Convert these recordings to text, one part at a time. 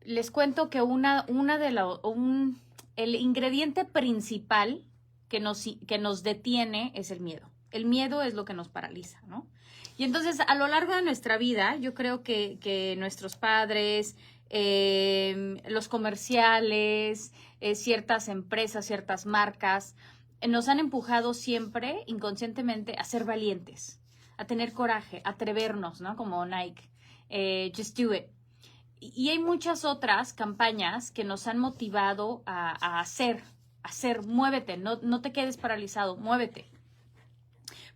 les cuento que el ingrediente principal que nos detiene es el miedo. El miedo es lo que nos paraliza, ¿no? Y entonces, a lo largo de nuestra vida, yo creo que nuestros padres, los comerciales, ciertas empresas, ciertas marcas, nos han empujado siempre, inconscientemente, a ser valientes, a tener coraje, a atrevernos, ¿no? Como Nike, just do it. Y hay muchas otras campañas que nos han motivado a hacer, muévete, no te quedes paralizado, muévete.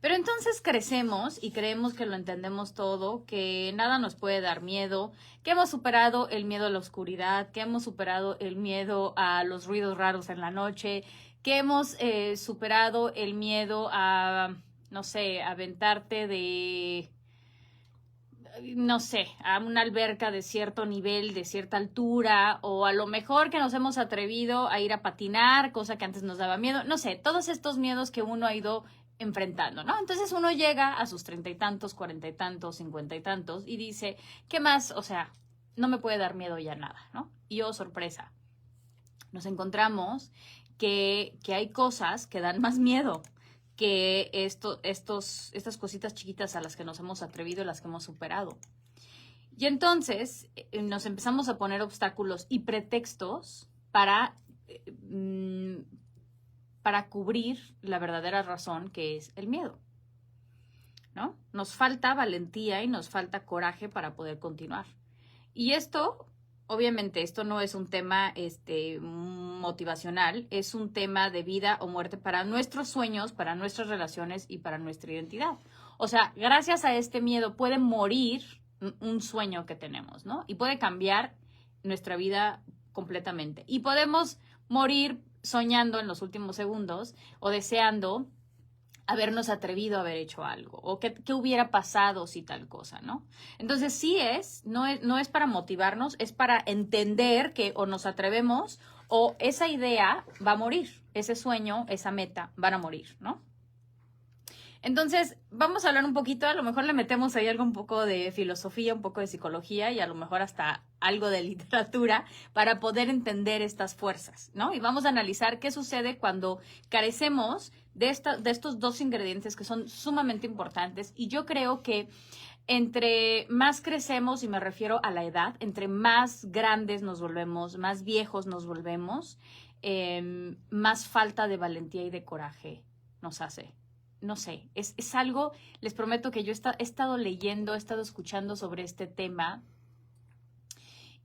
Pero entonces crecemos y creemos que lo entendemos todo, que nada nos puede dar miedo, que hemos superado el miedo a la oscuridad, que hemos superado el miedo a los ruidos raros en la noche, que hemos superado el miedo a, no sé, aventarte de, no sé, a una alberca de cierto nivel, de cierta altura, o a lo mejor que nos hemos atrevido a ir a patinar, cosa que antes nos daba miedo, no sé, todos estos miedos que uno ha ido enfrentando, ¿no? Entonces uno llega a sus 30 y tantos, 40 y tantos, 50 y tantos y dice, ¿qué más? O sea, no me puede dar miedo ya nada, ¿no? Y oh, sorpresa, nos encontramos que hay cosas que dan más miedo que estas cositas chiquitas a las que nos hemos atrevido y las que hemos superado. Y entonces nos empezamos a poner obstáculos y pretextos para cubrir la verdadera razón, que es el miedo, ¿no? Nos falta valentía y nos falta coraje para poder continuar. Y esto, obviamente, esto no es un tema motivacional, es un tema de vida o muerte para nuestros sueños, para nuestras relaciones y para nuestra identidad. O sea, gracias a este miedo puede morir un sueño que tenemos, ¿no? Y puede cambiar nuestra vida completamente. Y podemos morir soñando en los últimos segundos o deseando habernos atrevido a haber hecho algo o qué hubiera pasado si tal cosa, ¿no? Entonces sí no es para motivarnos, es para entender que o nos atrevemos o esa idea va a morir, ese sueño, esa meta van a morir, ¿no? Entonces, vamos a hablar un poquito, a lo mejor le metemos ahí algo un poco de filosofía, un poco de psicología y a lo mejor hasta algo de literatura para poder entender estas fuerzas, ¿no? Y vamos a analizar qué sucede cuando carecemos de estos dos ingredientes que son sumamente importantes. Y yo creo que entre más crecemos, y me refiero a la edad, entre más grandes nos volvemos, más viejos nos volvemos, más falta de valentía y de coraje nos hace. No sé, es algo, les prometo que yo he estado leyendo, he estado escuchando sobre este tema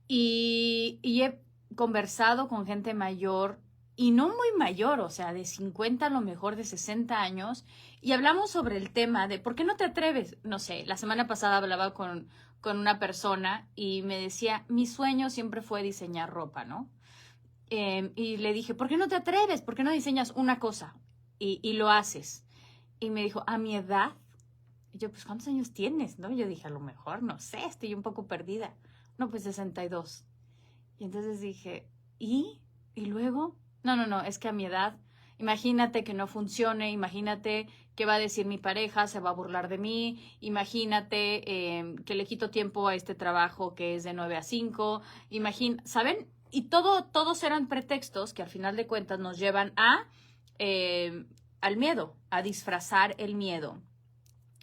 y he conversado con gente mayor y no muy mayor, o sea, de 50 a lo mejor de 60 años, y hablamos sobre el tema de ¿por qué no te atreves? No sé, la semana pasada hablaba con una persona y me decía, mi sueño siempre fue diseñar ropa, ¿no? Y le dije, ¿por qué no te atreves? ¿Por qué no diseñas una cosa y lo haces? Y me dijo, ¿a mi edad? Y yo, pues, ¿cuántos años tienes? ¿No? Yo dije, a lo mejor, no sé, estoy un poco perdida. No, pues 62. Y entonces dije, ¿y? ¿Y luego? No, es que a mi edad, imagínate que no funcione, imagínate qué va a decir mi pareja, se va a burlar de mí, imagínate que le quito tiempo a este trabajo que es de 9 a 5, ¿saben? Y todos eran pretextos que al final de cuentas nos llevan al miedo, a disfrazar el miedo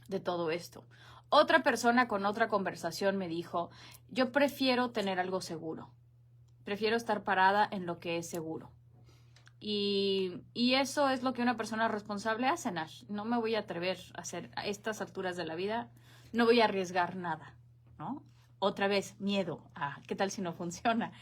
de todo esto. Otra persona con otra conversación me dijo, yo prefiero tener algo seguro. Prefiero estar parada en lo que es seguro. Y eso es lo que una persona responsable hace, Nash. No me voy a atrever a hacer a estas alturas de la vida, no voy a arriesgar nada, ¿no? Otra vez, miedo. ¿Qué tal si no funciona?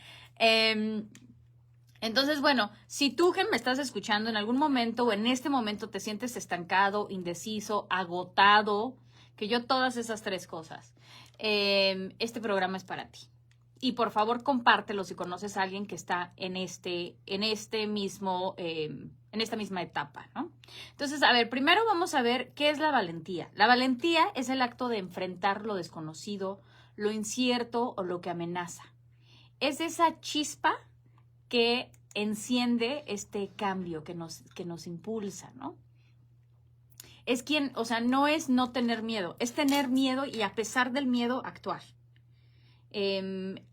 Entonces, bueno, si tú que me estás escuchando en algún momento o en este momento te sientes estancado, indeciso, agotado, que yo todas esas tres cosas, este programa es para ti. Y por favor, compártelo si conoces a alguien que está en esta misma etapa, ¿no? Entonces, a ver, primero vamos a ver qué es la valentía. La valentía es el acto de enfrentar lo desconocido, lo incierto o lo que amenaza. Es esa chispa que enciende este cambio que nos impulsa, ¿no? Es no es no tener miedo, es tener miedo y a pesar del miedo actuar.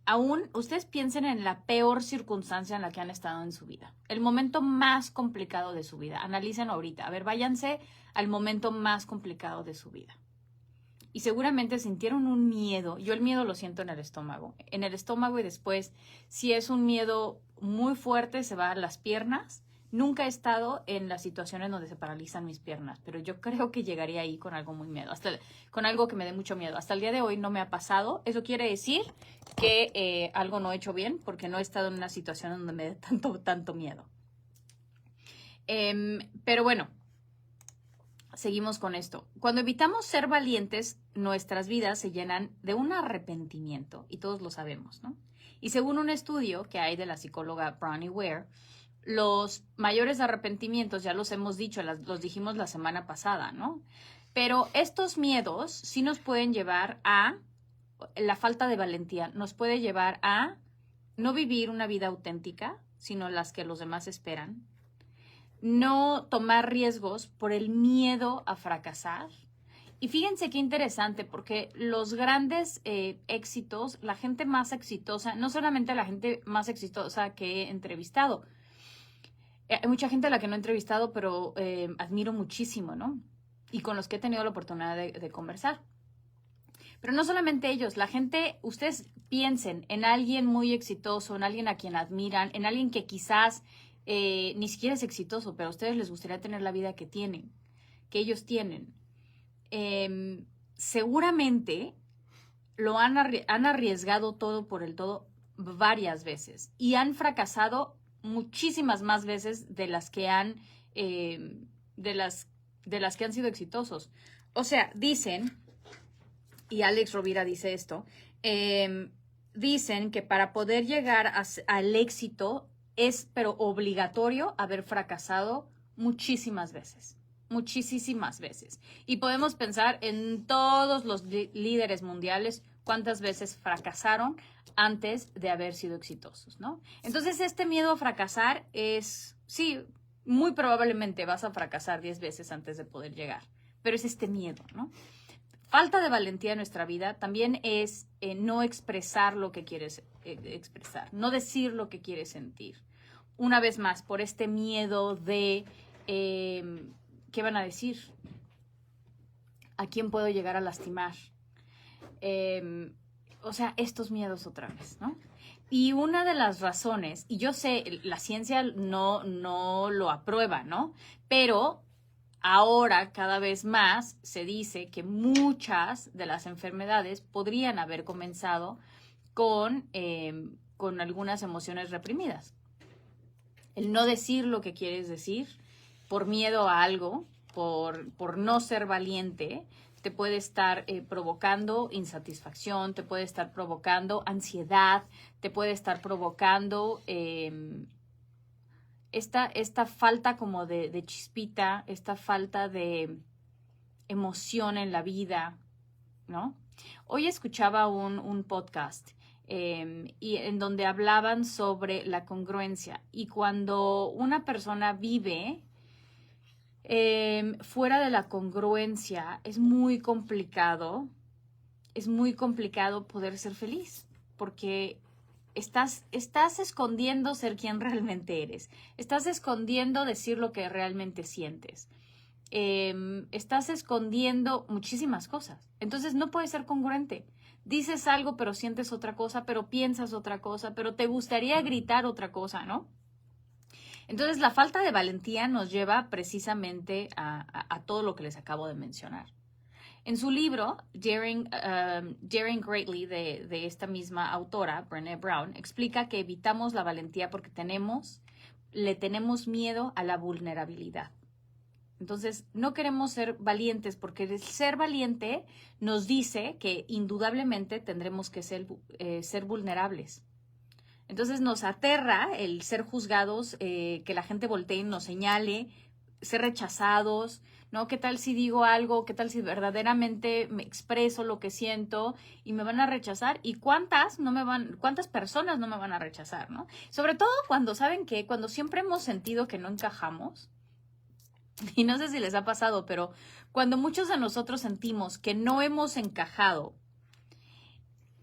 Aún ustedes piensen en la peor circunstancia en la que han estado en su vida, el momento más complicado de su vida. Analicen ahorita, a ver, váyanse al momento más complicado de su vida. Y seguramente sintieron un miedo. Yo el miedo lo siento en el estómago y después, si es un miedo muy fuerte, se va a las piernas. Nunca he estado en las situaciones donde se paralizan mis piernas, pero yo creo que llegaría ahí con algo muy miedo, con algo que me dé mucho miedo. Hasta el día de hoy no me ha pasado. Eso quiere decir que algo no he hecho bien, porque no he estado en una situación donde me dé tanto miedo. Pero bueno, seguimos con esto. Cuando evitamos ser valientes, nuestras vidas se llenan de un arrepentimiento, y todos lo sabemos, ¿no? Y según un estudio que hay de la psicóloga Bronnie Ware, los mayores arrepentimientos, ya los hemos dicho, los dijimos la semana pasada, ¿no? Pero estos miedos sí nos pueden llevar a la falta de valentía, nos puede llevar a no vivir una vida auténtica, sino las que los demás esperan, no tomar riesgos por el miedo a fracasar. Y fíjense qué interesante, porque los grandes éxitos, la gente más exitosa, no solamente la gente más exitosa que he entrevistado, hay mucha gente a la que no he entrevistado, pero admiro muchísimo, ¿no? Y con los que he tenido la oportunidad de conversar. Pero no solamente ellos, la gente, ustedes piensen en alguien muy exitoso, en alguien a quien admiran, en alguien que quizás ni siquiera es exitoso, pero a ustedes les gustaría tener la vida que tienen, que ellos tienen. Seguramente lo han arriesgado todo por el todo varias veces y han fracasado muchísimas más veces de las que han de las que han sido exitosos. O sea, dicen, y Alex Rovira dice esto, dicen que para poder llegar al éxito es, pero obligatorio, haber fracasado muchísimas veces. Muchísimas veces. Y podemos pensar en todos los líderes mundiales, cuántas veces fracasaron antes de haber sido exitosos, ¿no? Entonces, este miedo a fracasar es, sí, muy probablemente vas a fracasar 10 veces antes de poder llegar, pero es este miedo, ¿no? Falta de valentía en nuestra vida también es no expresar lo que quieres expresar, no decir lo que quieres sentir. Una vez más, por este miedo de ¿qué van a decir? ¿A quién puedo llegar a lastimar? O sea, estos miedos otra vez, ¿no? Y una de las razones, y yo sé, la ciencia no lo aprueba, ¿no? Pero ahora cada vez más se dice que muchas de las enfermedades podrían haber comenzado con algunas emociones reprimidas. El no decir lo que quieres decir por miedo a algo, por no ser valiente, te puede estar provocando insatisfacción, te puede estar provocando ansiedad, te puede estar provocando esta falta como de chispita, esta falta de emoción en la vida, ¿no? Hoy escuchaba un podcast y en donde hablaban sobre la congruencia, y cuando una persona vive fuera de la congruencia es muy complicado poder ser feliz, porque estás escondiendo ser quien realmente eres, estás escondiendo decir lo que realmente sientes, estás escondiendo muchísimas cosas, entonces no puedes ser congruente. Dices algo pero sientes otra cosa, pero piensas otra cosa, pero te gustaría gritar otra cosa, ¿no? Entonces, la falta de valentía nos lleva precisamente a todo lo que les acabo de mencionar. En su libro, Daring Greatly, de esta misma autora, Brené Brown, explica que evitamos la valentía porque le tenemos miedo a la vulnerabilidad. Entonces, no queremos ser valientes porque el ser valiente nos dice que indudablemente tendremos que ser vulnerables. Entonces nos aterra el ser juzgados, que la gente voltee y nos señale, ser rechazados, ¿no? ¿Qué tal si digo algo? ¿Qué tal si verdaderamente me expreso lo que siento y me van a rechazar? ¿Y cuántas personas no me van a rechazar, ¿no? Sobre todo cuando cuando siempre hemos sentido que no encajamos, y no sé si les ha pasado, pero cuando muchos de nosotros sentimos que no hemos encajado,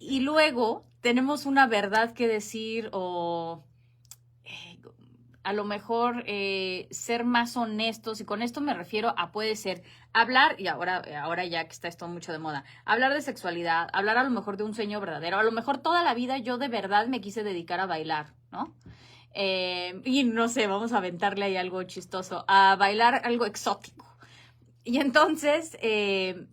Y luego tenemos una verdad que decir o a lo mejor ser más honestos, y con esto me refiero a puede ser hablar, y ahora ya que está esto mucho de moda, hablar de sexualidad, hablar a lo mejor de un sueño verdadero, a lo mejor toda la vida yo de verdad me quise dedicar a bailar, ¿no? Y no sé, vamos a aventarle ahí algo chistoso, a bailar algo exótico. Y entonces,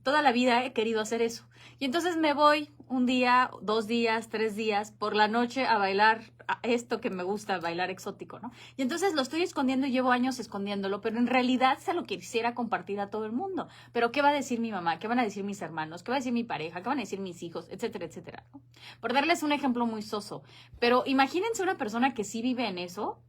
toda la vida he querido hacer eso. Y entonces me voy un día, 2 días, 3 días por la noche a bailar a esto que me gusta, bailar exótico, ¿no? Y entonces lo estoy escondiendo y llevo años escondiéndolo, pero en realidad se lo quisiera compartir a todo el mundo. Pero ¿qué va a decir mi mamá? ¿Qué van a decir mis hermanos? ¿Qué va a decir mi pareja? ¿Qué van a decir mis hijos? Etcétera, etcétera, ¿no? Por darles un ejemplo muy soso. Pero imagínense una persona que sí vive en eso,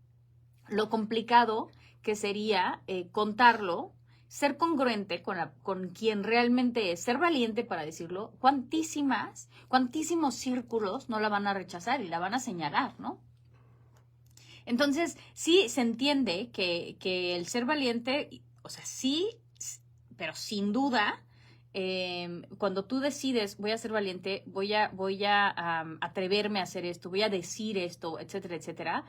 lo complicado que sería contarlo, ser congruente con quien realmente es, ser valiente para decirlo, cuantísimos círculos no la van a rechazar y la van a señalar, ¿no? Entonces, sí se entiende que el ser valiente, o sea, sí, pero sin duda, cuando tú decides, voy a ser valiente, voy a atreverme a hacer esto, voy a decir esto, etcétera, etcétera,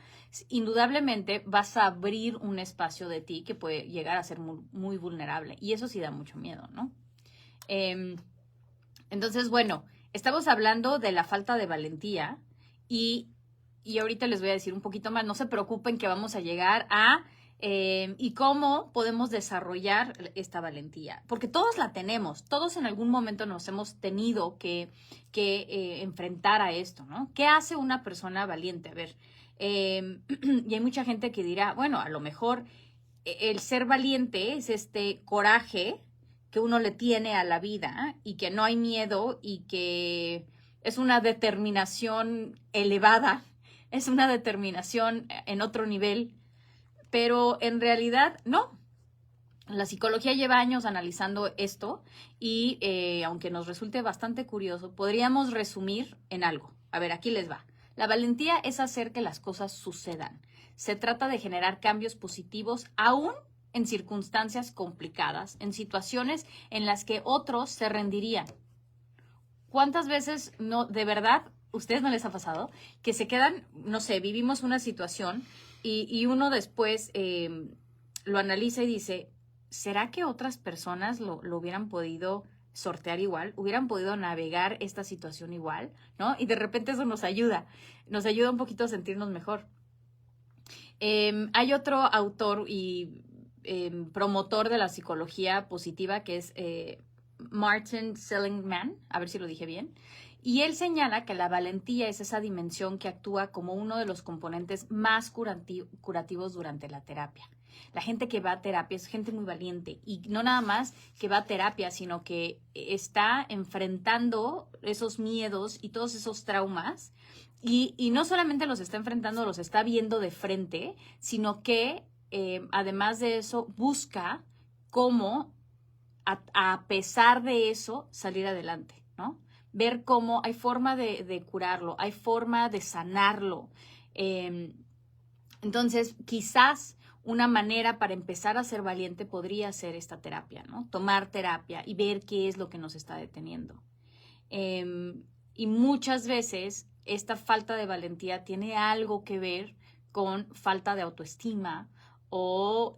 indudablemente vas a abrir un espacio de ti que puede llegar a ser muy, muy vulnerable. Y eso sí da mucho miedo, ¿no? Eh, entonces, bueno, estamos hablando de la falta de valentía y, y ahorita les voy a decir un poquito más. No se preocupen que vamos a llegar a y cómo podemos desarrollar esta valentía. Porque todos la tenemos, todos en algún momento nos hemos tenido que enfrentar a esto, ¿no? ¿Qué hace una persona valiente? A ver, y hay mucha gente que dirá, bueno, a lo mejor el ser valiente es este coraje que uno le tiene a la vida y que no hay miedo y que es una determinación elevada, es una determinación en otro nivel, pero en realidad no. La psicología lleva años analizando esto y aunque nos resulte bastante curioso, podríamos resumir en algo. A ver, aquí les va. La valentía es hacer que las cosas sucedan. Se trata de generar cambios positivos aún en circunstancias complicadas, en situaciones en las que otros se rendirían. ¿Cuántas veces no, de verdad, ustedes no les ha pasado, que se quedan, no sé, vivimos una situación y uno después lo analiza y dice, ¿será que otras personas lo hubieran podido sortear igual? ¿Hubieran podido navegar esta situación igual? ¿No? Y de repente eso nos ayuda un poquito a sentirnos mejor. Hay otro autor y promotor de la psicología positiva que es Martin Seligman, a ver si lo dije bien, y él señala que la valentía es esa dimensión que actúa como uno de los componentes más curativos durante la terapia. La gente que va a terapia es gente muy valiente y no nada más que va a terapia, sino que está enfrentando esos miedos y todos esos traumas y no solamente los está enfrentando, los está viendo de frente, sino que además de eso busca cómo a pesar de eso salir adelante, ¿no? Ver cómo hay forma de curarlo, hay forma de sanarlo. Entonces, quizás una manera para empezar a ser valiente podría ser esta terapia, ¿no? Tomar terapia y ver qué es lo que nos está deteniendo. Y muchas veces esta falta de valentía tiene algo que ver con falta de autoestima o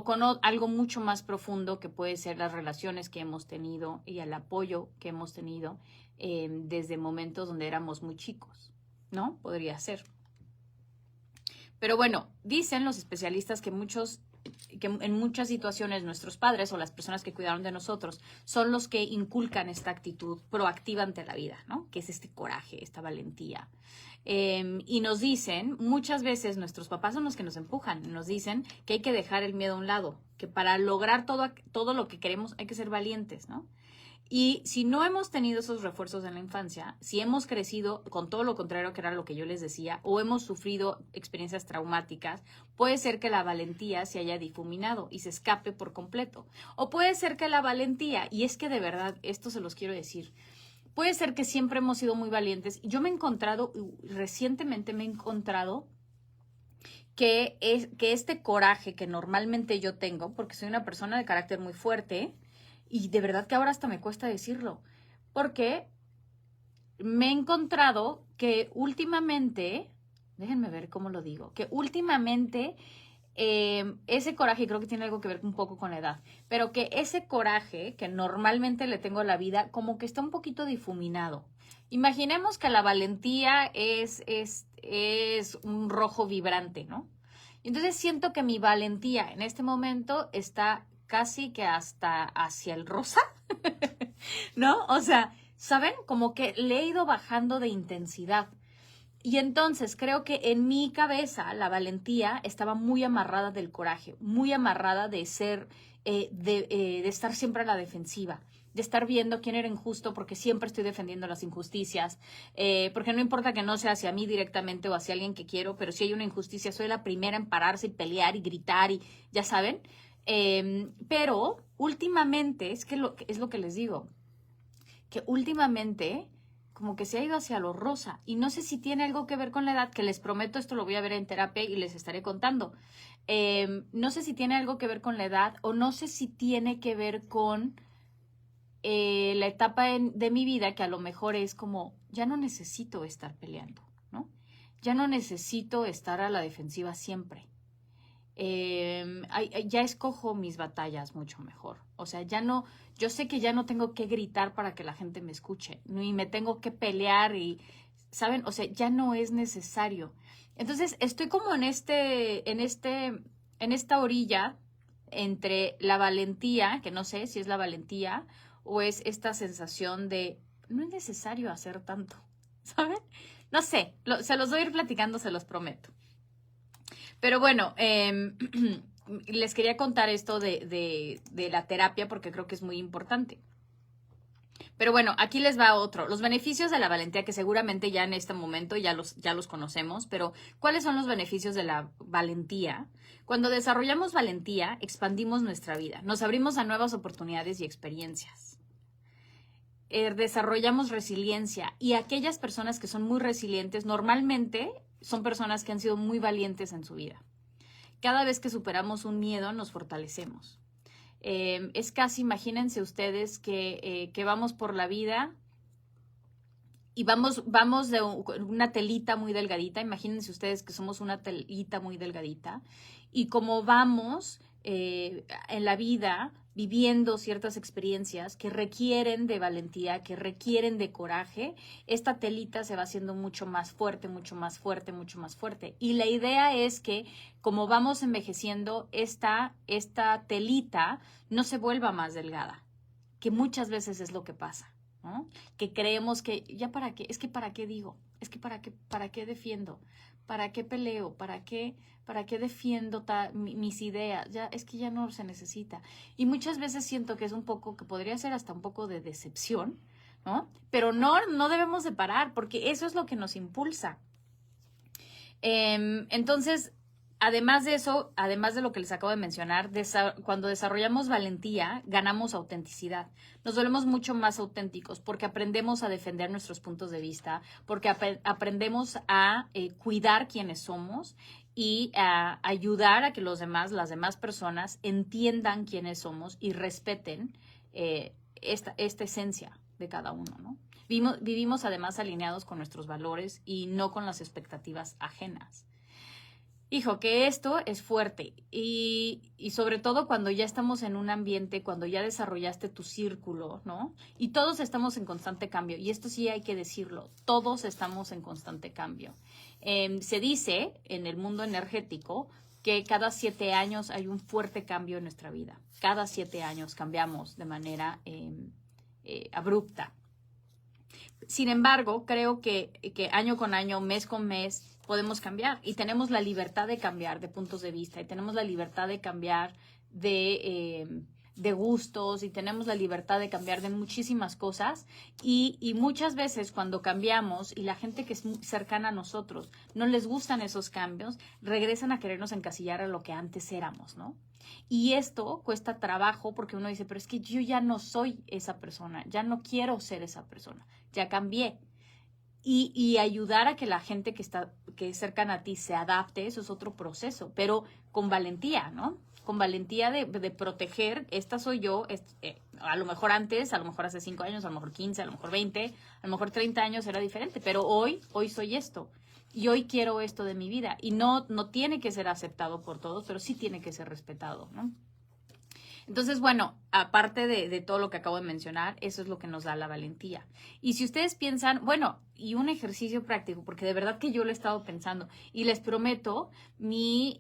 con algo mucho más profundo que puede ser las relaciones que hemos tenido y el apoyo que hemos tenido desde momentos donde éramos muy chicos, ¿no? Podría ser. Pero bueno, dicen los especialistas que en muchas situaciones nuestros padres o las personas que cuidaron de nosotros son los que inculcan esta actitud proactiva ante la vida, ¿no? Que es este coraje, esta valentía. Y nos dicen, muchas veces nuestros papás son los que nos empujan, nos dicen que hay que dejar el miedo a un lado, que para lograr todo lo que queremos hay que ser valientes, ¿no? Y si no hemos tenido esos refuerzos en la infancia, si hemos crecido con todo lo contrario que era lo que yo les decía, o hemos sufrido experiencias traumáticas, puede ser que la valentía se haya difuminado y se escape por completo. O puede ser que la valentía, y es que de verdad, esto se los quiero decir, puede ser que siempre hemos sido muy valientes. Yo me he encontrado, recientemente me he encontrado que este coraje que normalmente yo tengo, porque soy una persona de carácter muy fuerte, y de verdad que ahora hasta me cuesta decirlo, porque me he encontrado que últimamente, déjenme ver cómo lo digo, que últimamente ese coraje, y creo que tiene algo que ver un poco con la edad, pero que ese coraje que normalmente le tengo a la vida, como que está un poquito difuminado. Imaginemos que la valentía es un rojo vibrante, ¿no? Entonces siento que mi valentía en este momento está casi que hasta hacia el rosa, ¿no? O sea, ¿saben? Como que le he ido bajando de intensidad. Y entonces creo que en mi cabeza la valentía estaba muy amarrada del coraje, muy amarrada de ser, de estar siempre a la defensiva, de estar viendo quién era injusto, porque siempre estoy defendiendo las injusticias, porque no importa que no sea hacia mí directamente o hacia alguien que quiero, pero si hay una injusticia, soy la primera en pararse y pelear y gritar y ya saben. Pero últimamente, es lo que les digo, que últimamente como que se ha ido hacia lo rosa. Y no sé si tiene algo que ver con la edad, que les prometo, esto lo voy a ver en terapia y les estaré contando. No sé si tiene algo que ver con la edad o no sé si tiene que ver con la etapa de mi vida que a lo mejor es como, ya no necesito estar peleando, ¿no? Ya no necesito estar a la defensiva siempre. Ya escojo mis batallas mucho mejor. O sea, ya no, yo sé que ya no tengo que gritar para que la gente me escuche, ni me tengo que pelear y, ¿saben? O sea, ya no es necesario. Entonces, estoy como en esta orilla entre la valentía, que no sé si es la valentía o es esta sensación de no es necesario hacer tanto, ¿saben? No sé, se los voy a ir platicando, se los prometo. Pero bueno, les quería contar esto de la terapia porque creo que es muy importante. Pero bueno, aquí les va otro. Los beneficios de la valentía, que seguramente ya en este momento ya los conocemos, pero ¿cuáles son los beneficios de la valentía? Cuando desarrollamos valentía, expandimos nuestra vida, nos abrimos a nuevas oportunidades y experiencias. Desarrollamos resiliencia y aquellas personas que son muy resilientes normalmente son personas que han sido muy valientes en su vida. Cada vez que superamos un miedo nos fortalecemos. Es casi, imagínense ustedes que vamos por la vida y vamos de una telita muy delgadita. Imagínense ustedes que somos una telita muy delgadita y como vamos en la vida viviendo ciertas experiencias que requieren de valentía, que requieren de coraje, esta telita se va haciendo mucho más fuerte, mucho más fuerte, mucho más fuerte. Y la idea es que como vamos envejeciendo, esta telita no se vuelva más delgada, que muchas veces es lo que pasa, ¿no? Que creemos que ya para qué, es que para qué digo, es que para qué defiendo, para qué peleo, para qué defiendo mis ideas, ya es que ya no se necesita. Y muchas veces siento que es un poco, que podría ser hasta un poco de decepción, ¿no? Pero no debemos de parar, porque eso es lo que nos impulsa. Entonces, además de eso, además de lo que les acabo de mencionar, cuando desarrollamos valentía, ganamos autenticidad. Nos volvemos mucho más auténticos porque aprendemos a defender nuestros puntos de vista, porque aprendemos a cuidar quienes somos y a ayudar a que las demás personas entiendan quiénes somos y respeten esta esencia de cada uno, ¿no? Vivimos además alineados con nuestros valores y no con las expectativas ajenas. Hijo, que esto es fuerte y sobre todo cuando ya estamos en un ambiente, cuando ya desarrollaste tu círculo, ¿no? Y todos estamos en constante cambio y esto sí hay que decirlo, todos estamos en constante cambio. Se dice en el mundo energético que cada 7 años hay un fuerte cambio en nuestra vida. Cada 7 años cambiamos de manera abrupta. Sin embargo, creo que año con año, mes con mes, podemos cambiar y tenemos la libertad de cambiar de puntos de vista y tenemos la libertad de cambiar de gustos y tenemos la libertad de cambiar de muchísimas cosas y muchas veces cuando cambiamos y la gente que es cercana a nosotros no les gustan esos cambios, regresan a querernos encasillar a lo que antes éramos, ¿no? Y esto cuesta trabajo porque uno dice, pero es que yo ya no soy esa persona, ya no quiero ser esa persona, ya cambié. y ayudar a que la gente que es cercana a ti se adapte, eso es otro proceso, pero con valentía, ¿no? Con valentía de proteger, esta soy yo, a lo mejor antes, a lo mejor hace 5 años, a lo mejor 15, a lo mejor 20, a lo mejor 30 años era diferente, pero hoy soy esto. Y hoy quiero esto de mi vida. Y no tiene que ser aceptado por todos, pero sí tiene que ser respetado, ¿no? Entonces, bueno, aparte de todo lo que acabo de mencionar, eso es lo que nos da la valentía. Y si ustedes piensan, bueno, y un ejercicio práctico, porque de verdad que yo lo he estado pensando, y les prometo, mi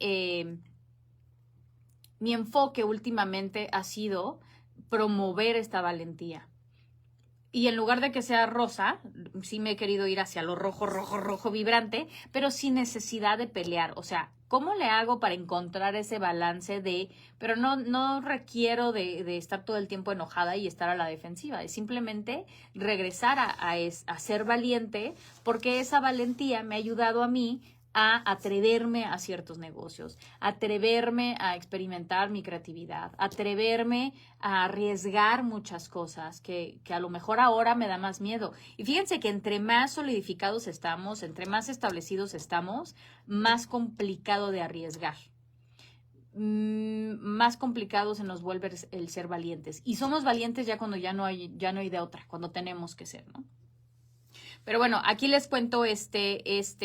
enfoque últimamente ha sido promover esta valentía. Y en lugar de que sea rosa, sí me he querido ir hacia lo rojo, rojo, rojo vibrante, pero sin necesidad de pelear. O sea, ¿cómo le hago para encontrar ese balance pero no requiero de estar todo el tiempo enojada y estar a la defensiva? Es simplemente regresar a ser valiente, porque esa valentía me ha ayudado a mí a atreverme a ciertos negocios, atreverme a experimentar mi creatividad, atreverme a arriesgar muchas cosas que a lo mejor ahora me da más miedo. Y fíjense que entre más solidificados estamos, entre más establecidos estamos, más complicado de arriesgar. Más complicado se nos vuelve el ser valientes. Y somos valientes ya cuando ya no hay de otra, cuando tenemos que ser, ¿no? Pero bueno, aquí les cuento este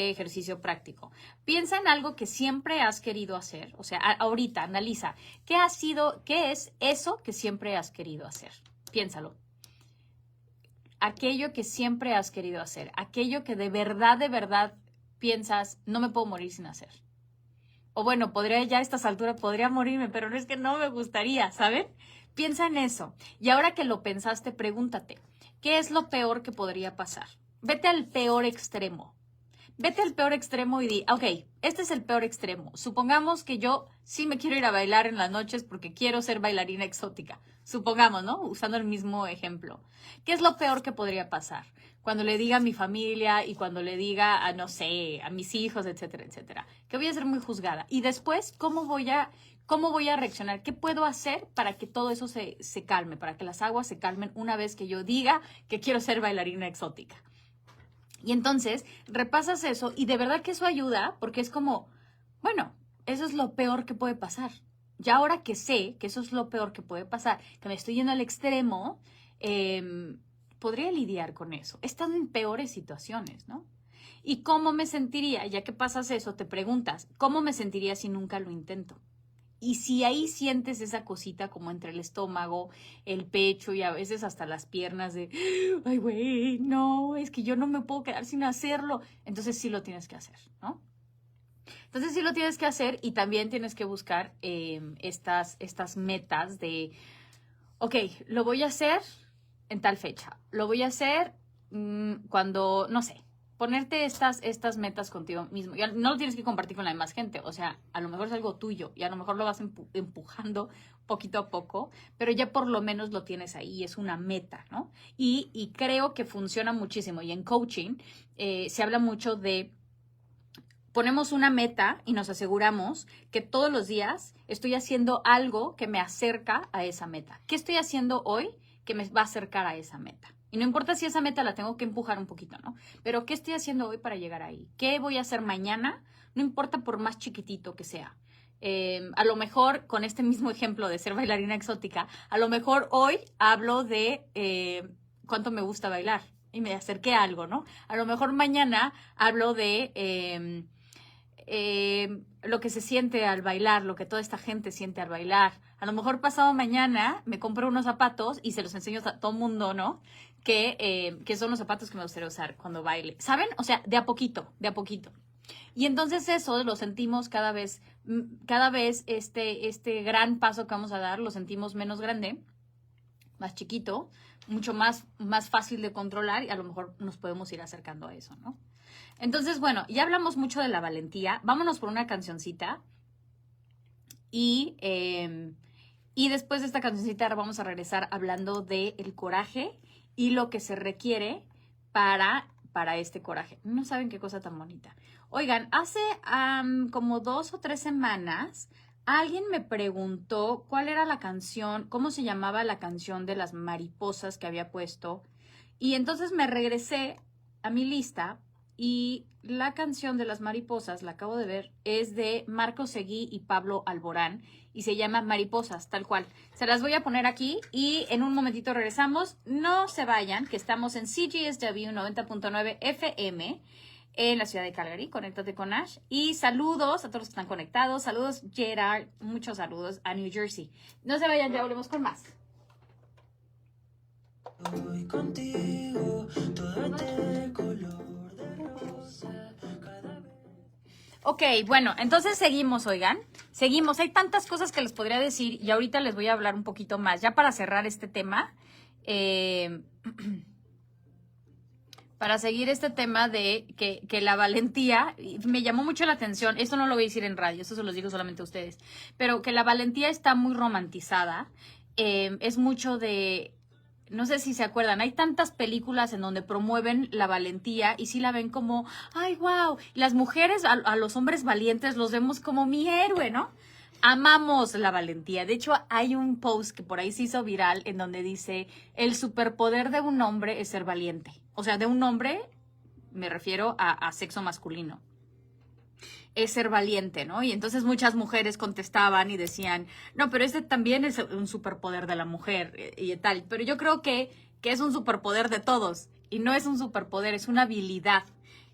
ejercicio práctico. Piensa en algo que siempre has querido hacer. O sea, ahorita analiza, ¿qué es eso que siempre has querido hacer? Piénsalo. Aquello que siempre has querido hacer. Aquello que de verdad piensas, no me puedo morir sin hacer. O bueno, ya a estas alturas podría morirme, pero no es que no me gustaría, ¿saben? Piensa en eso. Y ahora que lo pensaste, pregúntate, ¿qué es lo peor que podría pasar? Vete al peor extremo. Vete al peor extremo y di, ok, este es el peor extremo. Supongamos que yo sí me quiero ir a bailar en las noches porque quiero ser bailarina exótica. Supongamos, ¿no? Usando el mismo ejemplo. ¿Qué es lo peor que podría pasar? Cuando le diga a mi familia y cuando le diga no sé, a mis hijos, etcétera, etcétera. Que voy a ser muy juzgada. Y después, ¿cómo voy a reaccionar? ¿Qué puedo hacer para que todo eso se calme? Para que las aguas se calmen una vez que yo diga que quiero ser bailarina exótica. Y entonces repasas eso y de verdad que eso ayuda porque es como, bueno, eso es lo peor que puede pasar. Ya ahora que sé que eso es lo peor que puede pasar, que me estoy yendo al extremo, podría lidiar con eso. He estado en peores situaciones, ¿no? ¿Y cómo me sentiría? Ya que pasas eso, te preguntas, ¿cómo me sentiría si nunca lo intento? Y si ahí sientes esa cosita como entre el estómago, el pecho y a veces hasta las piernas de, ay, güey, no, es que yo no me puedo quedar sin hacerlo. Entonces sí lo tienes que hacer, ¿no? Entonces sí lo tienes que hacer y también tienes que buscar estas metas de, ok, lo voy a hacer en tal fecha. Lo voy a hacer cuando, no sé, ponerte estas metas contigo mismo. Ya no lo tienes que compartir con la demás gente. O sea, a lo mejor es algo tuyo y a lo mejor lo vas empujando poquito a poco, pero ya por lo menos lo tienes ahí. Es una meta, ¿no? Y creo que funciona muchísimo. Y en coaching se habla mucho de ponemos una meta y nos aseguramos que todos los días estoy haciendo algo que me acerca a esa meta. ¿Qué estoy haciendo hoy que me va a acercar a esa meta? Y no importa si esa meta la tengo que empujar un poquito, ¿no? Pero ¿qué estoy haciendo hoy para llegar ahí? ¿Qué voy a hacer mañana? No importa por más chiquitito que sea. A lo mejor, con este mismo ejemplo de ser bailarina exótica, a lo mejor hoy hablo de cuánto me gusta bailar y me acerqué a algo, ¿no? A lo mejor mañana hablo de lo que se siente al bailar, lo que toda esta gente siente al bailar. A lo mejor pasado mañana me compro unos zapatos y se los enseño a todo mundo, ¿no? Que son los zapatos que me gustaría usar cuando baile. ¿Saben? O sea, de a poquito, de a poquito. Y entonces eso lo sentimos cada vez este gran paso que vamos a dar, lo sentimos menos grande, más chiquito, mucho más fácil de controlar y a lo mejor nos podemos ir acercando a eso, ¿no? Entonces, bueno, ya hablamos mucho de la valentía. Vámonos por una cancioncita y después de esta cancioncita vamos a regresar hablando del coraje y lo que se requiere para este coraje. No saben qué cosa tan bonita. Oigan, hace como 2 o 3 semanas alguien me preguntó cuál era la canción, cómo se llamaba la canción de las mariposas que había puesto. Y entonces me regresé a mi lista y la canción de las mariposas, la acabo de ver, es de Marco Seguí y Pablo Alborán y se llama Mariposas, tal cual. Se las voy a poner aquí y en un momentito regresamos. No se vayan, que estamos en CGSW 90.9 FM en la ciudad de Calgary. Conéctate con Ash. Y saludos a todos los que están conectados. Saludos, Gerard. Muchos saludos a New Jersey. No se vayan, ya volvemos con más. Voy contigo, todo este color de rosa, cada vez. Ok, bueno, entonces seguimos, oigan. Seguimos. Hay tantas cosas que les podría decir y ahorita les voy a hablar un poquito más. Ya para cerrar este tema, para seguir este tema de que la valentía, me llamó mucho la atención, esto no lo voy a decir en radio, esto se los digo solamente a ustedes, pero que la valentía está muy romantizada, es mucho de, no sé si se acuerdan, hay tantas películas en donde promueven la valentía y sí la ven como, ay, wow, las mujeres, a los hombres valientes los vemos como mi héroe, ¿no? Amamos la valentía. De hecho, hay un post que por ahí se hizo viral en donde dice, el superpoder de un hombre es ser valiente. O sea, de un hombre, me refiero a sexo masculino, es ser valiente, ¿no? Y entonces muchas mujeres contestaban y decían, no, pero este también es un superpoder de la mujer y tal. Pero yo creo que es un superpoder de todos y no es un superpoder, es una habilidad.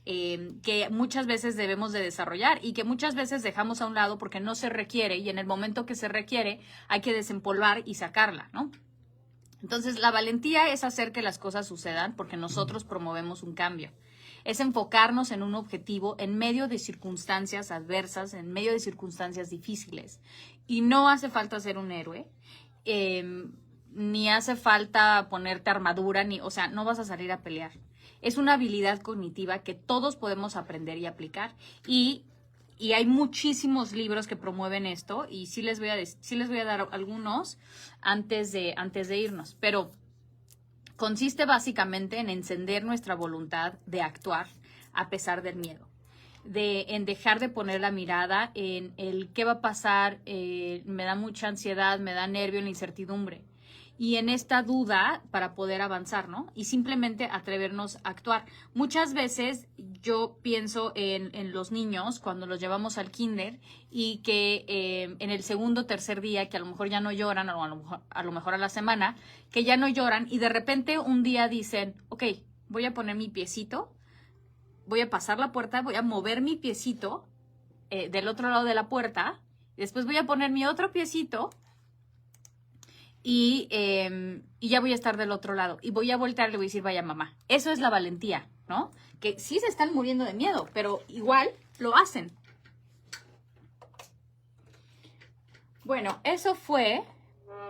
Que muchas veces debemos de desarrollar y que muchas veces dejamos a un lado porque no se requiere y en el momento que se requiere hay que desempolvar y sacarla, ¿no? Entonces, la valentía es hacer que las cosas sucedan porque nosotros promovemos un cambio. Es enfocarnos en un objetivo en medio de circunstancias adversas, en medio de circunstancias difíciles. Y no hace falta ser un héroe, ni hace falta ponerte armadura, o sea, no vas a salir a pelear. Es una habilidad cognitiva que todos podemos aprender y aplicar. Y hay muchísimos libros que promueven esto y sí les voy a dar algunos antes de irnos. Pero consiste básicamente en encender nuestra voluntad de actuar a pesar del miedo. En dejar de poner la mirada en el qué va a pasar, me da mucha ansiedad, me da nervio, la incertidumbre. Y en esta duda para poder avanzar, ¿no? Y simplemente atrevernos a actuar. Muchas veces yo pienso en los niños cuando los llevamos al kinder y que en el segundo o tercer día, que a lo mejor ya no lloran, o a lo mejor a la semana, que ya no lloran y de repente un día dicen, ok, voy a poner mi piecito, voy a pasar la puerta, voy a mover mi piecito del otro lado de la puerta, después voy a poner mi otro piecito y ya voy a estar del otro lado. Y voy a voltear y le voy a decir, vaya mamá. Eso es la valentía, ¿no? Que sí se están muriendo de miedo, pero igual lo hacen. Bueno, eso fue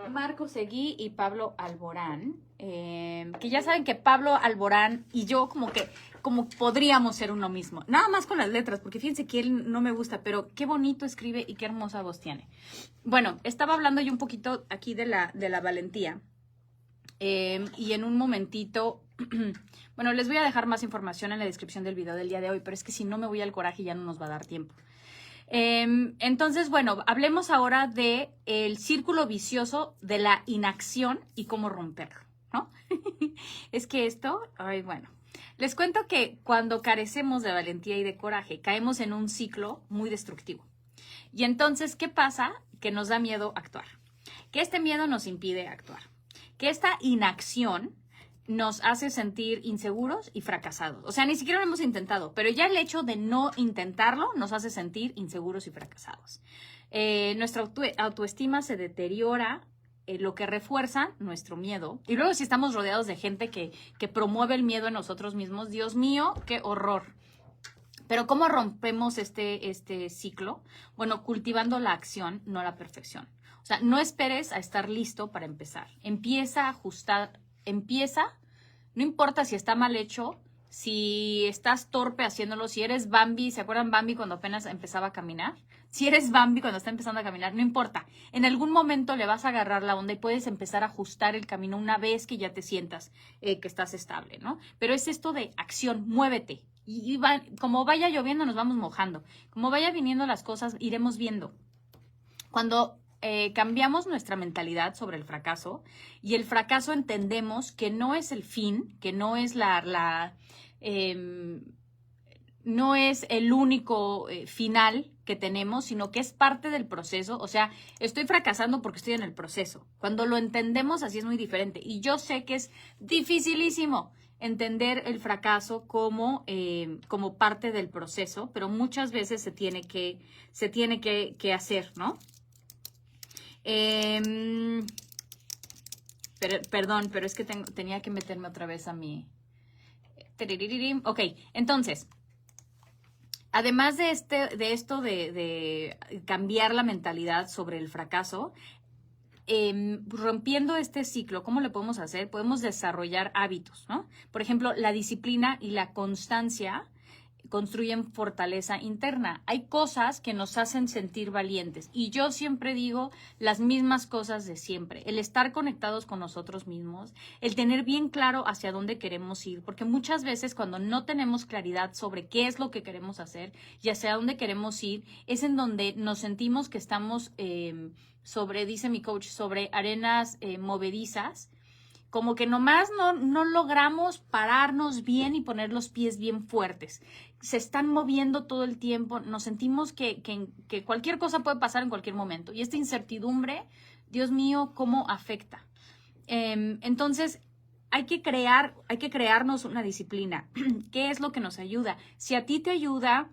Marco Seguí y Pablo Alborán. Que ya saben que Pablo Alborán y yo como podríamos ser uno mismo. Nada más con las letras, porque fíjense que él no me gusta, pero qué bonito escribe y qué hermosa voz tiene. Bueno, estaba hablando yo un poquito aquí de la valentía. Y en un momentito, bueno, les voy a dejar más información en la descripción del video del día de hoy, pero es que si no me voy al coraje ya no nos va a dar tiempo. Entonces, bueno, hablemos ahora de el círculo vicioso de la inacción y cómo romperlo, ¿no? Es que esto, ay, bueno, les cuento que cuando carecemos de valentía y de coraje, caemos en un ciclo muy destructivo. Y entonces, ¿qué pasa? Que nos da miedo actuar, que este miedo nos impide actuar, que esta inacción nos hace sentir inseguros y fracasados. O sea, ni siquiera lo hemos intentado, pero ya el hecho de no intentarlo nos hace sentir inseguros y fracasados. Nuestra autoestima se deteriora, lo que refuerza nuestro miedo. Y luego si estamos rodeados de gente que promueve el miedo en nosotros mismos, Dios mío, qué horror. Pero ¿cómo rompemos este ciclo? Bueno, cultivando la acción, no la perfección. O sea, no esperes a estar listo para empezar. Empieza a ajustar, no importa si está mal hecho, si estás torpe haciéndolo, si eres Bambi, ¿se acuerdan Bambi cuando apenas empezaba a caminar? Si eres Bambi cuando está empezando a caminar, no importa. En algún momento le vas a agarrar la onda y puedes empezar a ajustar el camino una vez que ya te sientas que estás estable, ¿no? Pero es esto de acción, muévete. Y como vaya lloviendo nos vamos mojando. Como vaya viniendo las cosas, iremos viendo. Cuando cambiamos nuestra mentalidad sobre el fracaso y el fracaso entendemos que no es el fin, que no es no es el único final que tenemos, sino que es parte del proceso. O sea, estoy fracasando porque estoy en el proceso. Cuando lo entendemos así es muy diferente. Y yo sé que es dificilísimo entender el fracaso como parte del proceso, pero muchas veces se tiene que hacer, ¿no? Perdón, pero es que tenía que meterme otra vez a mi... Ok, entonces, además de esto de cambiar la mentalidad sobre el fracaso, rompiendo este ciclo, ¿cómo le podemos hacer? Podemos desarrollar hábitos, ¿no? Por ejemplo, la disciplina y la constancia construyen fortaleza interna. Hay cosas que nos hacen sentir valientes y yo siempre digo las mismas cosas de siempre. El estar conectados con nosotros mismos, el tener bien claro hacia dónde queremos ir, porque muchas veces cuando no tenemos claridad sobre qué es lo que queremos hacer y hacia dónde queremos ir, es en donde nos sentimos que estamos dice mi coach, sobre arenas movedizas, como que nomás no logramos pararnos bien y poner los pies bien fuertes. Se están moviendo todo el tiempo, nos sentimos que cualquier cosa puede pasar en cualquier momento. Y esta incertidumbre, Dios mío, ¿cómo afecta? Entonces, hay que crearnos una disciplina. ¿Qué es lo que nos ayuda? Si a ti te ayuda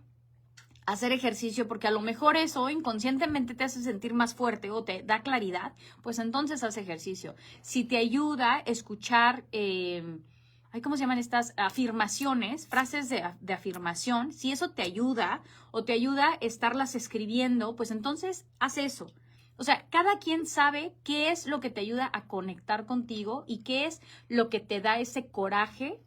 hacer ejercicio porque a lo mejor eso inconscientemente te hace sentir más fuerte o te da claridad, pues entonces haz ejercicio. Si te ayuda a escuchar, ¿cómo se llaman estas afirmaciones? Frases de afirmación. Si eso te ayuda o te ayuda a estarlas escribiendo, pues entonces haz eso. O sea, cada quien sabe qué es lo que te ayuda a conectar contigo y qué es lo que te da ese coraje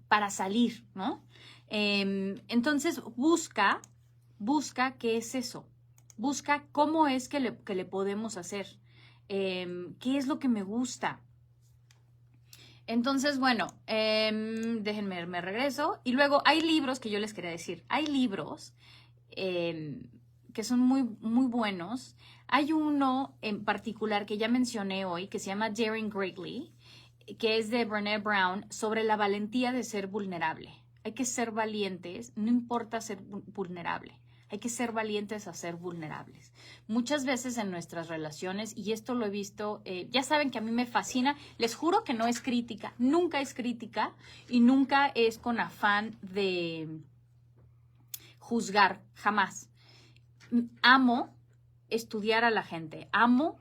para salir, ¿no? Entonces busca qué es eso, busca cómo es que le podemos hacer, qué es lo que me gusta. Entonces, bueno, déjenme, me regreso. Y luego hay libros que yo les quería decir, hay libros que son muy, muy buenos. Hay uno en particular que ya mencioné hoy que se llama Daring Greatly, que es de Brené Brown, sobre la valentía de ser vulnerable. Hay que ser valientes, no importa ser vulnerable. Hay que ser valientes a ser vulnerables. Muchas veces en nuestras relaciones, y esto lo he visto, ya saben que a mí me fascina, les juro que no es crítica, nunca es crítica y nunca es con afán de juzgar, jamás. Amo estudiar a la gente, amo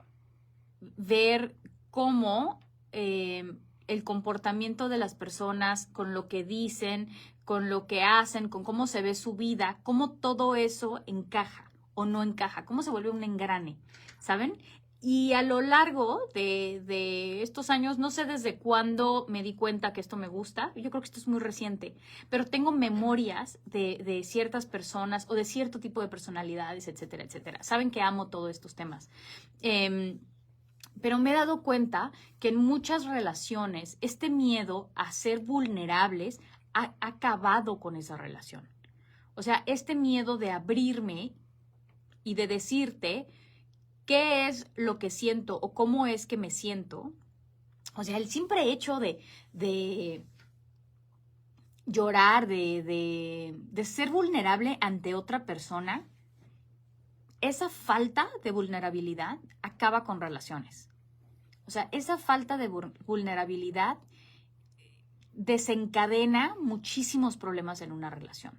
ver cómo el comportamiento de las personas, con lo que dicen, con lo que hacen, con cómo se ve su vida, cómo todo eso encaja o no encaja, cómo se vuelve un engrane, ¿saben? Y a lo largo de estos años, no sé desde cuándo me di cuenta que esto me gusta, yo creo que esto es muy reciente, pero tengo memorias de ciertas personas o de cierto tipo de personalidades, etcétera, etcétera. Saben que amo todos estos temas. Pero me he dado cuenta que en muchas relaciones este miedo a ser vulnerables ha acabado con esa relación. O sea, este miedo de abrirme y de decirte qué es lo que siento o cómo es que me siento. O sea, el simple hecho de llorar, de ser vulnerable ante otra persona, esa falta de vulnerabilidad acaba con relaciones. O sea, esa falta de vulnerabilidad desencadena muchísimos problemas en una relación.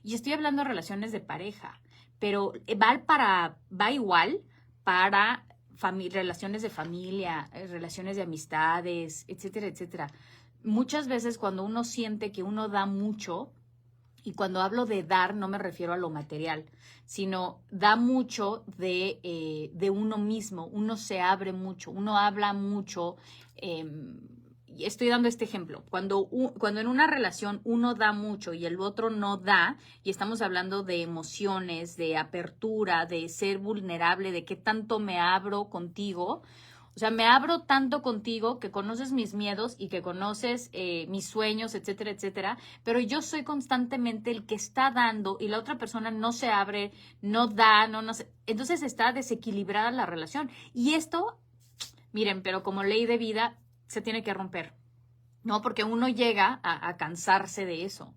Y estoy hablando de relaciones de pareja, pero va igual para relaciones de familia, relaciones de amistades, etcétera, etcétera. Muchas veces cuando uno siente que uno da mucho, y cuando hablo de dar no me refiero a lo material, sino da mucho de uno mismo, uno se abre mucho, uno habla mucho. Estoy dando este ejemplo. Cuando en una relación uno da mucho y el otro no da, y estamos hablando de emociones, de apertura, de ser vulnerable, de qué tanto me abro contigo. O sea, me abro tanto contigo que conoces mis miedos y que conoces mis sueños, etcétera, etcétera. Pero yo soy constantemente el que está dando y la otra persona no se abre, no da, no sé. Entonces está desequilibrada la relación. Y esto, miren, pero como ley de vida, se tiene que romper. ¿no? Porque uno llega a cansarse de eso.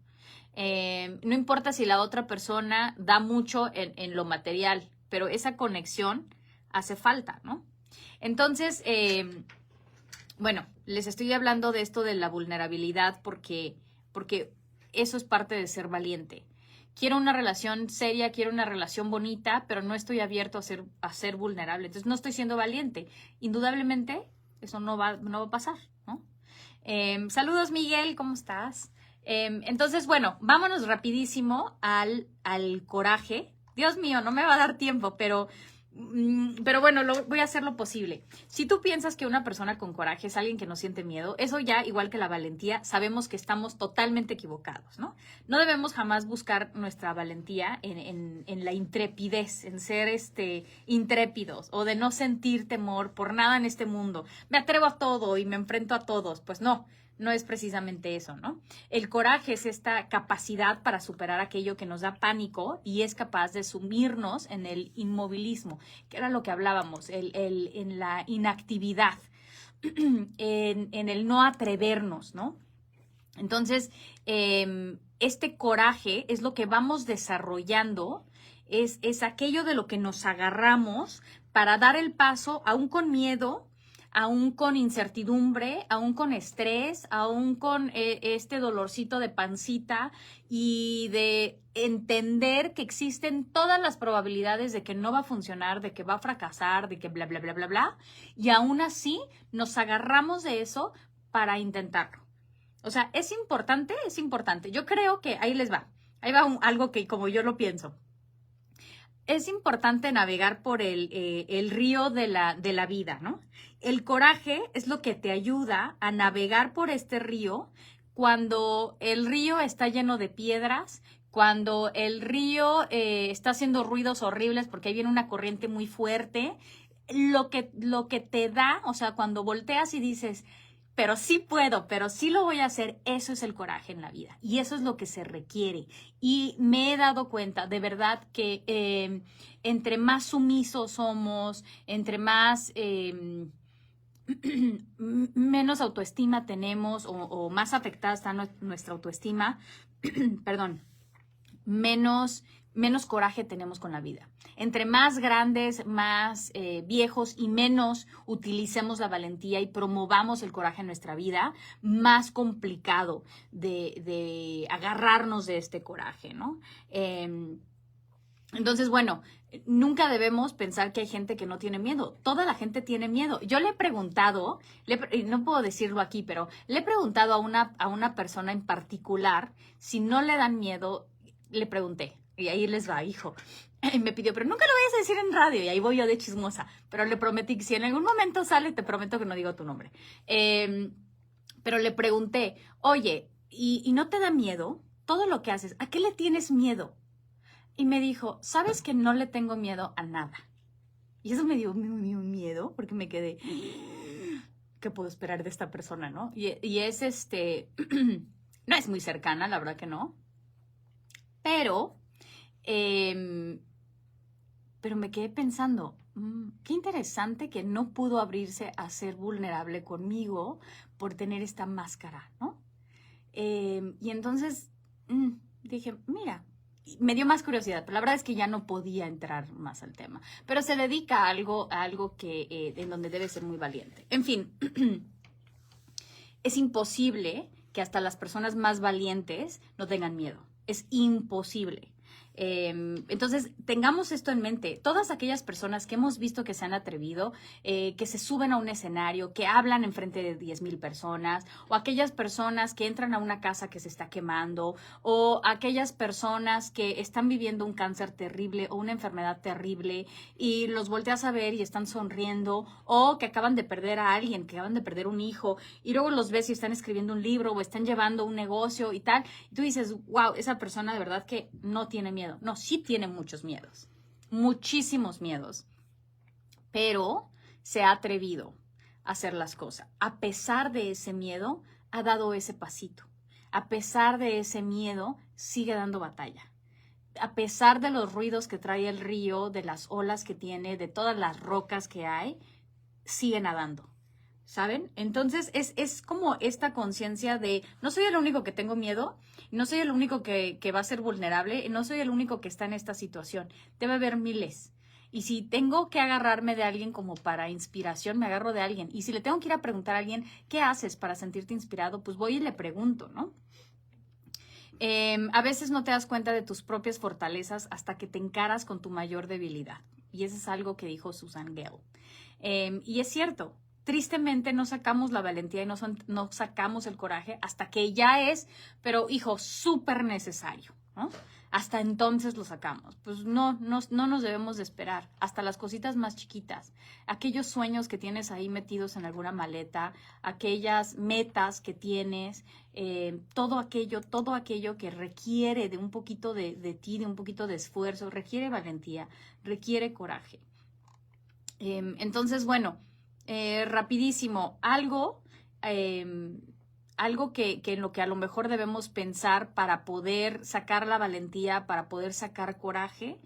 No importa si la otra persona da mucho en lo material, pero esa conexión hace falta, ¿no? Entonces, bueno, les estoy hablando de esto de la vulnerabilidad porque eso es parte de ser valiente. Quiero una relación seria, quiero una relación bonita, pero no estoy abierto a ser vulnerable. Entonces no estoy siendo valiente. Indudablemente, eso no va a pasar, ¿no? Saludos, Miguel, ¿cómo estás? Entonces, bueno, vámonos rapidísimo al coraje. Dios mío, no me va a dar tiempo, pero bueno, voy a hacer lo posible. Si tú piensas que una persona con coraje es alguien que no siente miedo, eso ya, igual que la valentía, sabemos que estamos totalmente equivocados, ¿no? No debemos jamás buscar nuestra valentía en la intrepidez, en ser intrépidos o de no sentir temor por nada en este mundo. Me atrevo a todo y me enfrento a todos. Pues no. No es precisamente eso, ¿no? El coraje es esta capacidad para superar aquello que nos da pánico y es capaz de sumirnos en el inmovilismo, que era lo que hablábamos, en la inactividad, en el no atrevernos, ¿no? Entonces, este coraje es lo que vamos desarrollando, es aquello de lo que nos agarramos para dar el paso, aún con miedo, aún con incertidumbre, aún con estrés, aún con este dolorcito de pancita y de entender que existen todas las probabilidades de que no va a funcionar, de que va a fracasar, de que bla, bla, bla, bla, bla. Y aún así nos agarramos de eso para intentarlo. O sea, es importante, es importante. Yo creo que ahí les va. Ahí va algo que como yo lo pienso. Es importante navegar por el río de la vida, ¿no? El coraje es lo que te ayuda a navegar por este río cuando el río está lleno de piedras, cuando el río está haciendo ruidos horribles porque ahí viene una corriente muy fuerte. Lo que te da, o sea, cuando volteas y dices, pero sí puedo, pero sí lo voy a hacer, eso es el coraje en la vida y eso es lo que se requiere. Y me he dado cuenta, de verdad, que entre más sumisos somos, entre más menos autoestima tenemos o más afectada está nuestra autoestima, perdón, menos coraje tenemos con la vida. Entre más grandes, más viejos y menos utilicemos la valentía y promovamos el coraje en nuestra vida, más complicado de agarrarnos de este coraje, ¿no? Entonces, bueno, nunca debemos pensar que hay gente que no tiene miedo. Toda la gente tiene miedo. Yo le he preguntado, no puedo decirlo aquí, pero le he preguntado a una persona en particular si no le dan miedo. Le pregunté, y ahí les va, hijo. Y me pidió, pero nunca lo vayas a decir en radio. Y ahí voy yo de chismosa. Pero le prometí que si en algún momento sale, te prometo que no digo tu nombre. Pero le pregunté, oye, ¿y no te da miedo todo lo que haces? ¿A qué le tienes miedo? Y me dijo, ¿sabes que no le tengo miedo a nada? Y eso me dio un miedo porque me quedé, ¿qué puedo esperar de esta persona, no? Y es no es muy cercana, la verdad que no. Pero me quedé pensando, qué interesante que no pudo abrirse a ser vulnerable conmigo por tener esta máscara, ¿no? Y entonces dije, mira, me dio más curiosidad, pero la verdad es que ya no podía entrar más al tema. Pero se dedica a algo que, en donde debe ser muy valiente. En fin, es imposible que hasta las personas más valientes no tengan miedo. Es imposible. Entonces, tengamos esto en mente. Todas aquellas personas que hemos visto que se han atrevido, que se suben a un escenario, que hablan enfrente de 10,000 personas, o aquellas personas que entran a una casa que se está quemando, o aquellas personas que están viviendo un cáncer terrible o una enfermedad terrible y los volteas a ver y están sonriendo, o que acaban de perder a alguien, que acaban de perder un hijo, y luego los ves y están escribiendo un libro o están llevando un negocio y tal, y tú dices, wow, esa persona de verdad que no tiene miedo. No, sí tiene muchos miedos, muchísimos miedos, pero se ha atrevido a hacer las cosas. A pesar de ese miedo, ha dado ese pasito. A pesar de ese miedo, sigue dando batalla. A pesar de los ruidos que trae el río, de las olas que tiene, de todas las rocas que hay, sigue nadando. ¿saben? Entonces es como esta conciencia de no soy el único que tengo miedo, no soy el único que va a ser vulnerable, no soy el único que está en esta situación. Debe haber miles. Y si tengo que agarrarme de alguien como para inspiración, me agarro de alguien. Y si le tengo que ir a preguntar a alguien, ¿qué haces para sentirte inspirado? Pues voy y le pregunto, ¿no? A veces no te das cuenta de tus propias fortalezas hasta que te encaras con tu mayor debilidad. Y eso es algo que dijo Susan Gale. Y es cierto, tristemente no sacamos la valentía y no sacamos el coraje hasta que ya es, pero hijo, súper necesario, ¿no? Hasta entonces lo sacamos. Pues no nos debemos de esperar. Hasta las cositas más chiquitas. Aquellos sueños que tienes ahí metidos en alguna maleta, aquellas metas que tienes, todo aquello que requiere de un poquito de ti, de un poquito de esfuerzo, requiere valentía, requiere coraje. Entonces, bueno, rapidísimo, algo que en lo que a lo mejor debemos pensar para poder sacar la valentía, para poder sacar coraje,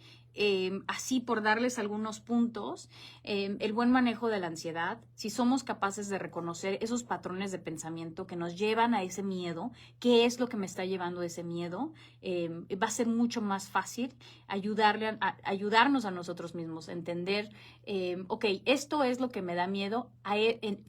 así por darles algunos puntos, el buen manejo de la ansiedad, si somos capaces de reconocer esos patrones de pensamiento que nos llevan a ese miedo, qué es lo que me está llevando a ese miedo, va a ser mucho más fácil ayudarnos a nosotros mismos, a entender, ok, esto es lo que me da miedo,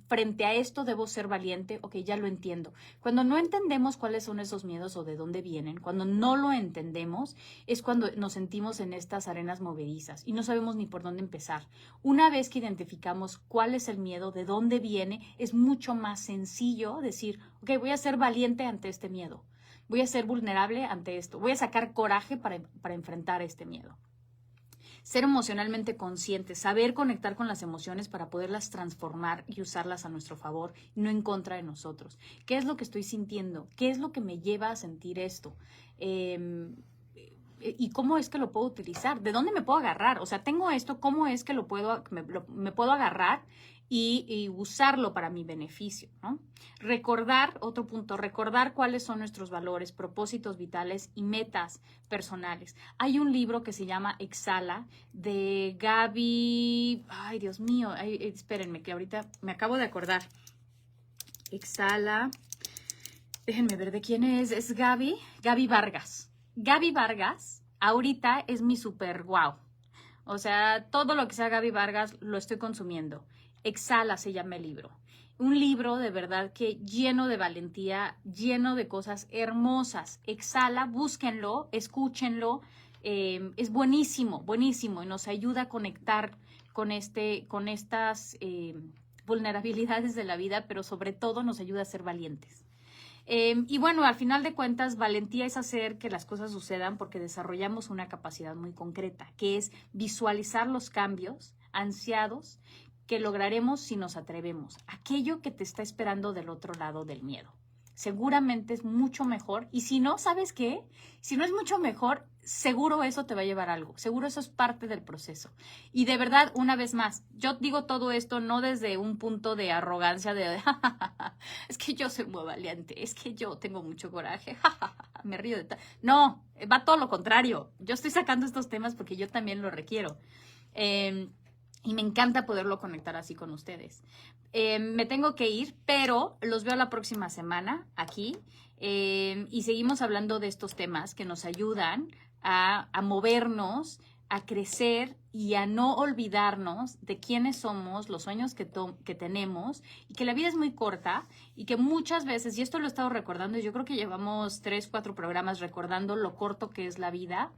frente a esto debo ser valiente, ok, ya lo entiendo. Cuando no entendemos cuáles son esos miedos o de dónde vienen, cuando no lo entendemos, es cuando nos sentimos en estas arenas movedizas y no sabemos ni por dónde empezar. Una vez que identificamos cuál es el miedo, de dónde viene, es mucho más sencillo decir, ok, voy a ser valiente ante este miedo, voy a ser vulnerable ante esto, voy a sacar coraje para enfrentar este miedo. Ser emocionalmente consciente, saber conectar con las emociones para poderlas transformar y usarlas a nuestro favor, no en contra de nosotros. ¿Qué es lo que estoy sintiendo? ¿Qué es lo que me lleva a sentir esto? ¿Y cómo es que lo puedo utilizar? ¿De dónde me puedo agarrar? O sea, tengo esto, ¿cómo es que me puedo agarrar y usarlo para mi beneficio, ¿no? Otro punto, recordar cuáles son nuestros valores, propósitos vitales y metas personales. Hay un libro que se llama Exhala, de Gaby, ay Dios mío, espérenme que ahorita me acabo de acordar. Exhala, déjenme ver de quién es Gaby Vargas. Gaby Vargas ahorita es mi super wow. O sea, todo lo que sea Gaby Vargas lo estoy consumiendo. Exhala se llama el libro. Un libro de verdad que lleno de valentía, lleno de cosas hermosas. Exhala, búsquenlo, escúchenlo. Es buenísimo, buenísimo y nos ayuda a conectar con estas vulnerabilidades de la vida, pero sobre todo nos ayuda a ser valientes. Y bueno, al final de cuentas, valentía es hacer que las cosas sucedan porque desarrollamos una capacidad muy concreta, que es visualizar los cambios ansiados que lograremos si nos atrevemos. Aquello que te está esperando del otro lado del miedo. Seguramente es mucho mejor. Y si no, ¿sabes qué? Si no es mucho mejor, seguro eso te va a llevar a algo. Seguro eso es parte del proceso. Y de verdad, una vez más, yo digo todo esto no desde un punto de arrogancia de es que yo soy muy valiente, es que yo tengo mucho coraje, me río de tal. No, va todo lo contrario. Yo estoy sacando estos temas porque yo también lo requiero. Y me encanta poderlo conectar así con ustedes. Me tengo que ir, pero los veo la próxima semana aquí y seguimos hablando de estos temas que nos ayudan a movernos, a crecer y a no olvidarnos de quiénes somos, los sueños que tenemos y que la vida es muy corta y que muchas veces, y esto lo he estado recordando, y yo creo que llevamos 3, 4 programas recordando lo corto que es la vida.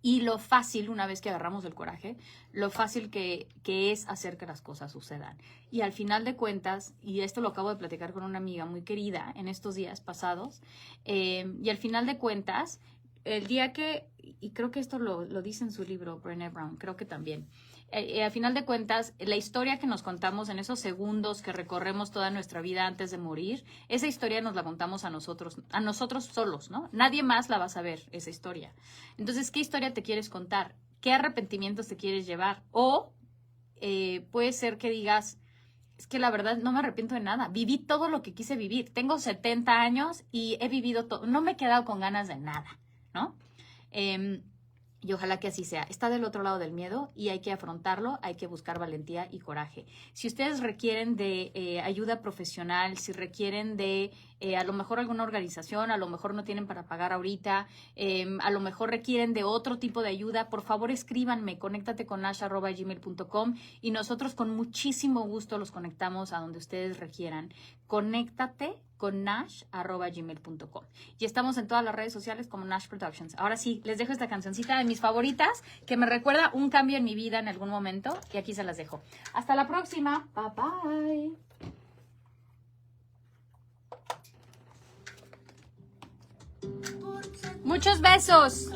Y lo fácil, una vez que agarramos el coraje, lo fácil que es hacer que las cosas sucedan. Y al final de cuentas, y esto lo acabo de platicar con una amiga muy querida en estos días pasados, y al final de cuentas, el día que, y creo que esto lo dice en su libro, Brené Brown, creo que también, al final de cuentas, la historia que nos contamos en esos segundos que recorremos toda nuestra vida antes de morir, esa historia nos la contamos a nosotros solos, ¿no? Nadie más la va a saber, esa historia. Entonces, ¿qué historia te quieres contar? ¿Qué arrepentimientos te quieres llevar? O puede ser que digas, es que la verdad no me arrepiento de nada. Viví todo lo que quise vivir. Tengo 70 años y he vivido todo. No me he quedado con ganas de nada, ¿no? Y ojalá que así sea. Está del otro lado del miedo y hay que afrontarlo, hay que buscar valentía y coraje. Si ustedes requieren de ayuda profesional, si requieren de a lo mejor alguna organización, a lo mejor no tienen para pagar ahorita, a lo mejor requieren de otro tipo de ayuda, por favor escríbanme, conéctateconnash@gmail.com y nosotros con muchísimo gusto los conectamos a donde ustedes requieran. Conéctate con nash@gmail.com. Y estamos en todas las redes sociales como Nash Productions. Ahora sí, les dejo esta cancioncita de mis favoritas que me recuerda un cambio en mi vida en algún momento y aquí se las dejo. Hasta la próxima. Bye bye. Muchos besos.